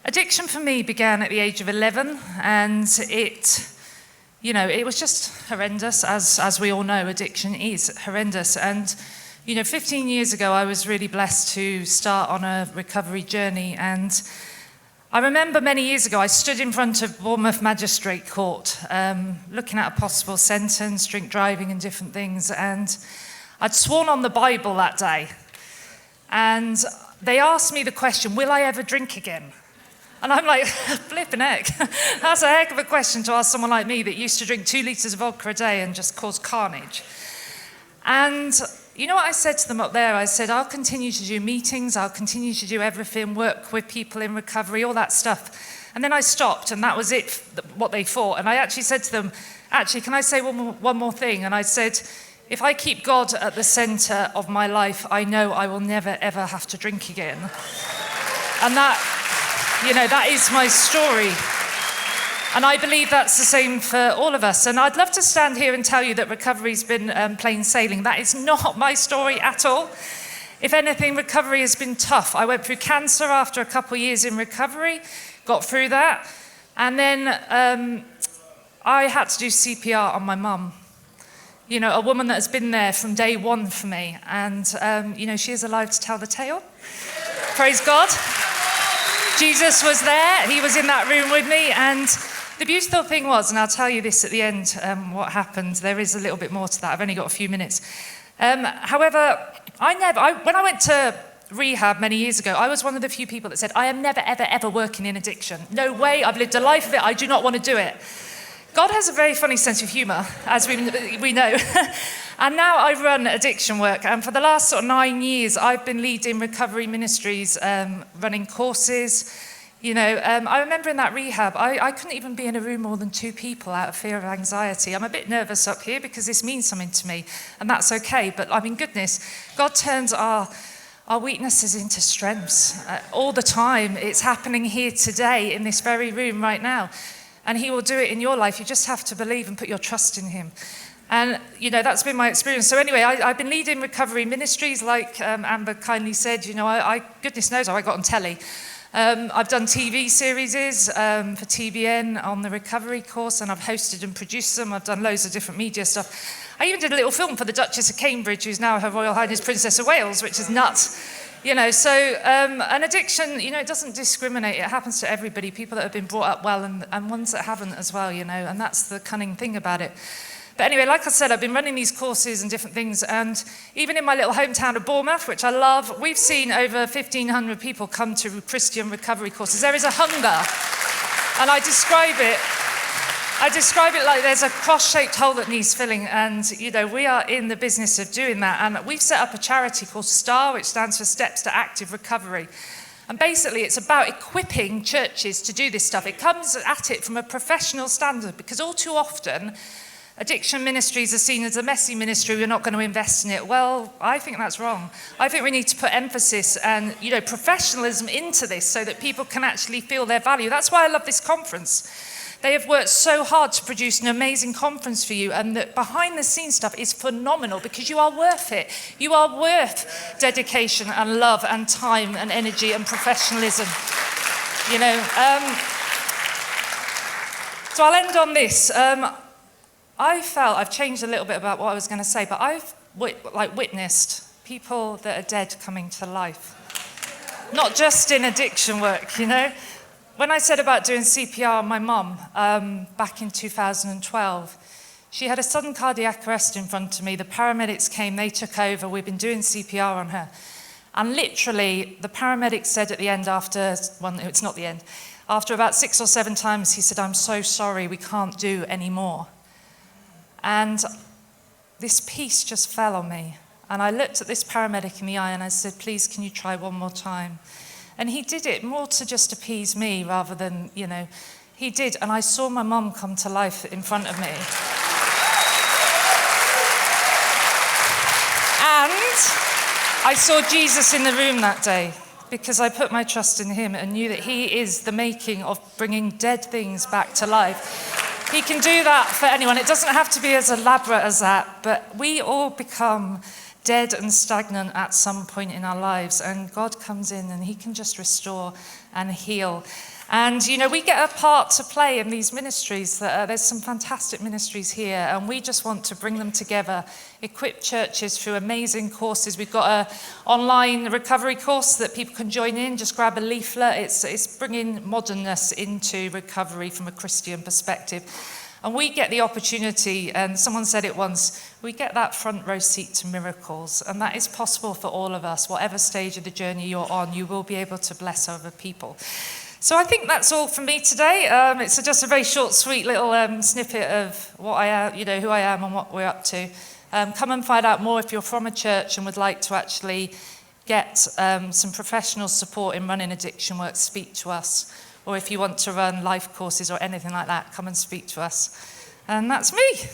Addiction for me began at the age of 11, and it was just horrendous. As we all know, addiction is horrendous. And, 15 years ago, I was really blessed to start on a recovery journey. And I remember many years ago, I stood in front of Bournemouth Magistrate Court, looking at a possible sentence, drink driving and different things. And I'd sworn on the Bible that day. And they asked me the question, will I ever drink again? And I'm like, flipping heck. That's a heck of a question to ask someone like me that used to drink 2 litres of vodka a day and just cause carnage. And you know what I said to them up there? I said, I'll continue to do meetings, I'll continue to do everything, work with people in recovery, all that stuff. And then I stopped, and that was it, what they thought. And I actually said to them, can I say one more thing? And I said, if I keep God at the centre of my life, I know I will never, ever have to drink again. And that is my story. And I believe that's the same for all of us. And I'd love to stand here and tell you that recovery's been plain sailing. That is not my story at all. If anything, recovery has been tough. I went through cancer after a couple of years in recovery, got through that. And then I had to do CPR on my mum. A woman that has been there from day one for me. And, she is alive to tell the tale. Praise God. Jesus was there, he was in that room with me, and the beautiful thing was, and I'll tell you this at the end, what happened. There is a little bit more to that. I've only got a few minutes. However, when I went to rehab many years ago, I was one of the few people that said, I am never, ever, ever working in addiction. No way, I've lived a life of it, I do not want to do it. God has a very funny sense of humour, as we know. And now I run addiction work, and for the last 9 years, I've been leading recovery ministries, running courses. I remember in that rehab, I couldn't even be in a room more than 2 people out of fear of anxiety. I'm a bit nervous up here because this means something to me, and that's okay. But goodness, God turns our weaknesses into strengths all the time. It's happening here today in this very room right now. And he will do it in your life. You just have to believe and put your trust in him. And, that's been my experience. So anyway, I've been leading recovery ministries, like Amber kindly said. Goodness knows how I got on telly. I've done TV series for TBN on the recovery course, and I've hosted and produced them. I've done loads of different media stuff. I even did a little film for the Duchess of Cambridge, who's now Her Royal Highness Princess of Wales, which is nuts. An addiction, it doesn't discriminate. It happens to everybody, people that have been brought up well and ones that haven't as well, and that's the cunning thing about it. But anyway, like I said, I've been running these courses and different things, and even in my little hometown of Bournemouth, which I love, we've seen over 1,500 people come to Christian recovery courses. There is a hunger, and I describe it like there's a cross-shaped hole that needs filling, and we are in the business of doing that. And we've set up a charity called STAR, which stands for Steps to Active Recovery. And basically it's about equipping churches to do this stuff. It comes at it from a professional standard, because all too often addiction ministries are seen as a messy ministry, we're not going to invest in it. Well, I think that's wrong. I think we need to put emphasis and professionalism into this so that people can actually feel their value. That's why I love this conference. They have worked so hard to produce an amazing conference for you, and the behind the scenes stuff is phenomenal, because you are worth it. You are worth dedication and love and time and energy and professionalism. So I'll end on this. I've changed a little bit about what I was going to say, but I've witnessed people that are dead coming to life. Not just in addiction work, When I said about doing CPR on my mum back in 2012, she had a sudden cardiac arrest in front of me. The paramedics came, they took over. We've been doing CPR on her. And literally, the paramedics said at the end it's not the end, after about 6 or 7 times, he said, I'm so sorry, we can't do any more. And this peace just fell on me. And I looked at this paramedic in the eye and I said, please, can you try one more time? And he did it more to just appease me rather than, he did. And I saw my mum come to life in front of me. And I saw Jesus in the room that day, because I put my trust in him and knew that he is the making of bringing dead things back to life. He can do that for anyone. It doesn't have to be as elaborate as that, but we all become dead and stagnant at some point in our lives, and God comes in and he can just restore and heal. And, you know, we get a part to play in these ministries. There's some fantastic ministries here, and we just want to bring them together, equip churches through amazing courses. We've got an online recovery course that people can join in. Just grab a leaflet. It's bringing modernness into recovery from a Christian perspective. And we get the opportunity, and someone said it once, we get that front row seat to miracles. And that is possible for all of us. Whatever stage of the journey you're on, you will be able to bless other people. So I think that's all from me today. It's just a very short, sweet little snippet of what I am, you know, who I am and what we're up to. Come and find out more if you're from a church and would like to actually get some professional support in running addiction work, speak to us. Or if you want to run life courses or anything like that, come and speak to us. And that's me.